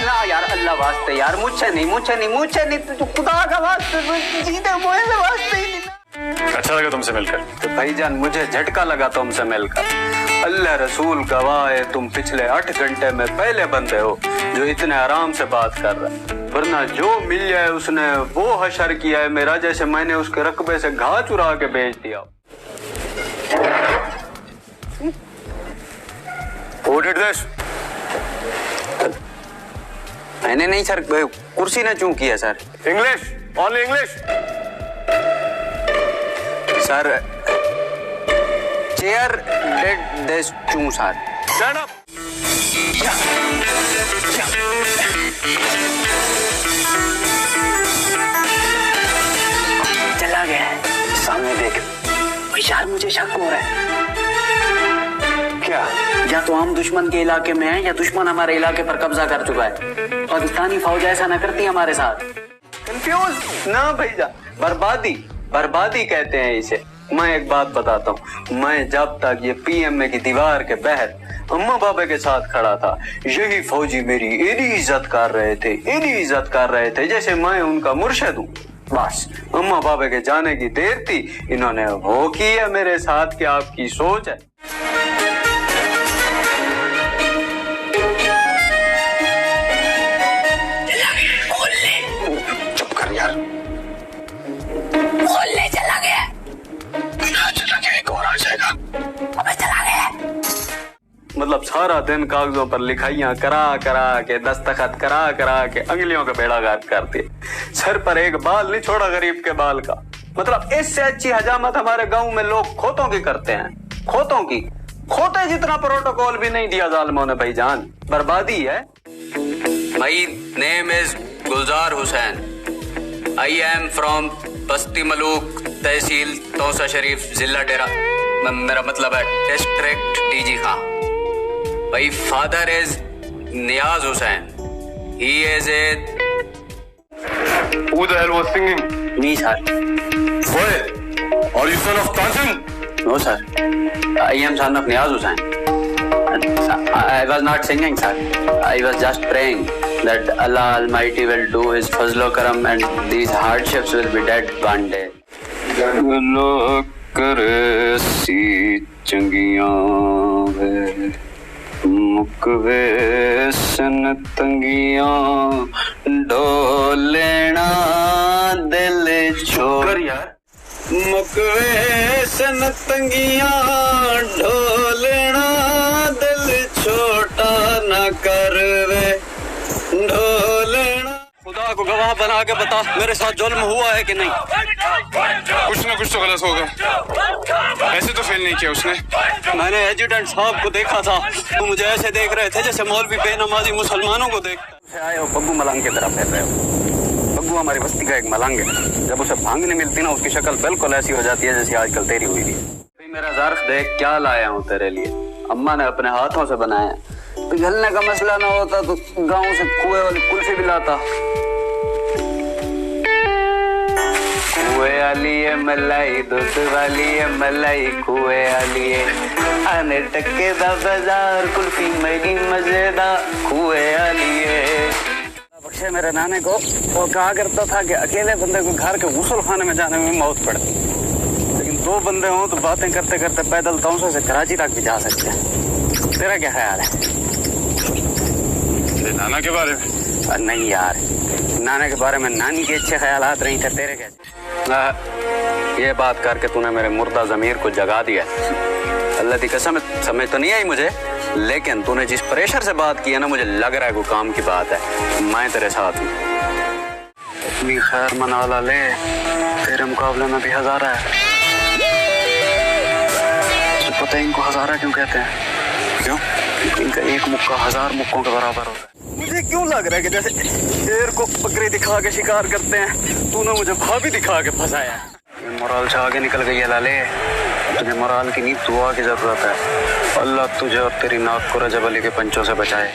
ना यार, अल्लाह वास्ते यार, मुझसे नहीं, तू खुदा का वास्ते, सीधे मुझे वास्ते ही नहीं। अच्छा लगा तुमसे मिलकर। तो भाईजान मुझे झटका लगा तुमसे मिलकर। अल्लाह रसूल गवाह है, तुम पिछले 8 घंटे में पहले बंदे हो जो इतने आराम से बात कर रहे हैं, वरना जो मिल जाए उसने वो हशर किया है मेरा, जैसे मैंने उसके रकबे से घास चुरा के बेच दिया। Who did this? मैंने नहीं सर, कुर्सी ने चूं किया sir. English, only English. Sir chair did this चूं सर। Stand up. चला गया है, सामने देख। यार मुझे शक हो रहा है। क्या? या तो हम दुश्मन के इलाके में हैं या दुश्मन हमारे इलाके पर कब्जा कर चुका है। पाकिस्तानी फौज ऐसा न करती हमारे साथ। कंफ्यूज ना भैया, बर्बादी कहते हैं इसे। मैं एक बात बताता हूँ, मैं जब तक ये पीएमए की दीवार के बाहर अम्मा बाबा के साथ खड़ा था, यही फौजी मेरी इतनी इज्जत कर रहे थे जैसे मैं उनका मुर्शिद हूँ। बस अम्मा बाबा के जाने की देर थी, इन्होंने वो किया मेरे साथ कि आपकी सोच है। चुप कर यार। खोलने चला गया। एक और आ जाएगा। अबे चला गया। मतलब सारा दिन कागजों पर लिखाइयां करा के, दस्तखत करा के अंगलियों का बेड़ा गर्क करते, सर पर एक बाल नहीं छोड़ा गरीब के बाल का। मतलब इससे अच्छी हजामत हमारे गांव में लोग खोतों की करते हैं। खोते जितना प्रोटोकॉल भी नहीं दिया जालिमों ने भाईजान। बर्बादी है। My name is Gulzar Hussain. I am from बस्ती मलूक, तहसील तौसा शरीफ, जिला डेरा, मेरा मतलब है district DG Khan. My father is Niyaz Hussain. He is a... Who the hell was singing? Me, sir. Wait, are you son of Qasim? No, sir. I am son of Niyaz Hussain. I was not singing, sir. I was just praying that Allah Almighty will do His fazl karam and these hardships will be dead one day. करे सी चंगियां वे मुकवे सन तंगियां ढोलेना दिल छोड़ यार। मुकवे सन तंगियां ढोलेना दिल छोटा न कर वे ढोलेना। खुदा को गवाह बना के बता, मेरे साथ जुल्म हुआ है कि नहीं? कुछ ना कुछ तो गलत होगा। ऐसे तो फेल नहीं किया उसने। मैंने एजुटेंट साहब को देखा था, वो मुझे ऐसे देख रहे थे जैसे मौलवी बेनमाजी मुसलमानों को देख आए हो। बग्गू मलंग की तरफ फिर रहे हो। बग्गू हमारी बस्ती का एक मलंग है, जब उसे भांग नहीं मिलती ना, उसकी शक्ल बिल्कुल ऐसी हो जाती है जैसे आजकल तेरी हुई है। मेरा ज़र्फ देख क्या लाया हूँ तेरे लिए, अम्मा ने अपने हाथों से बनाया। पिघलने का मसला ना होता तो गाँव से कुएं वाली कुल्फी भी लाता। कुएं वाली है मलाई, दूध वाली है मलाई, कुएं वाली है आने टक्के दा बाजार, कुल्फी मेरी मजेदार कुएं वाली है। बख्शे मेरे नाने को, वो कहा करता था कि अकेले बंदे को घर के गुस्ल खाने में जाने में मौत पड़ती, लेकिन 2 बंदे हों तो बातें करते करते पैदल तौसा से कराची तक भी जा सकते हैं। तेरा क्या ख्याल है? नाना के बारे में? नहीं यार, नाना के बारे में नानी के अच्छे ख्यालात नहीं थे, तेरे कैसे? ये बात करके तूने मेरे मुर्दा ज़मीर को जगा दिया। अल्लाह की कसम समझ तो नहीं आई मुझे, लेकिन तूने जिस प्रेशर से बात की है ना, मुझे लग रहा है कोई काम की बात है। मैं तेरे साथ हूँ। इतनी खैर मना ला ले, तेरे मुकाबले में भी हज़ारा है। तो पता है इनको हज़ारा क्यों कहते हैं? क्यों? इनका एक मुक्का 1000 मुक्कों के बराबर होता है। मुझे क्यों लग रहा है कि जैसे शेर को बकरी दिखा के शिकार करते हैं, तूने मुझे भाभी दिखा के फंसाया। मोराल से आगे निकल गई है लाले, तुझे मोराल की नहीं दुआ की जरूरत है। अल्लाह तुझे और तेरी नाक को रजब अली के पंचों से बचाए।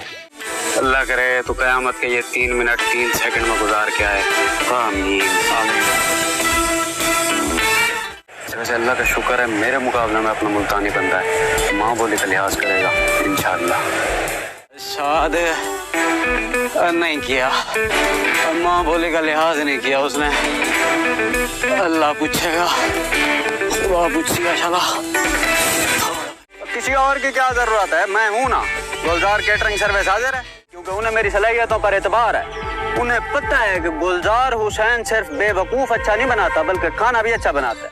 अल्लाह करे तो क़यामत के ये 3 मिनट 3 सेकंड में गुजार के आए। आमीन आमीन। वैसे अल्लाह का शुक्र है मेरे मुकाबले में अपना मुल्तानी बंदा है, माँ बोली का लिहाज करेगा इंशाअल्लाह। शाद नहीं किया, माँ बोले का लिहाज नहीं किया उसने। अल्लाह पूछेगा, खुदा पूछेगा शाला। किसी और की क्या जरूरत है, मैं हूं ना। गुलजार कैटरिंग सर्विस हाजिर है, क्योंकि उन्हें मेरी सलाहियतों पर एतबार है। उन्हें पता है कि गुलजार हुसैन सिर्फ बेवकूफ अच्छा नहीं बनाता, बल्कि खाना भी अच्छा बनाता है।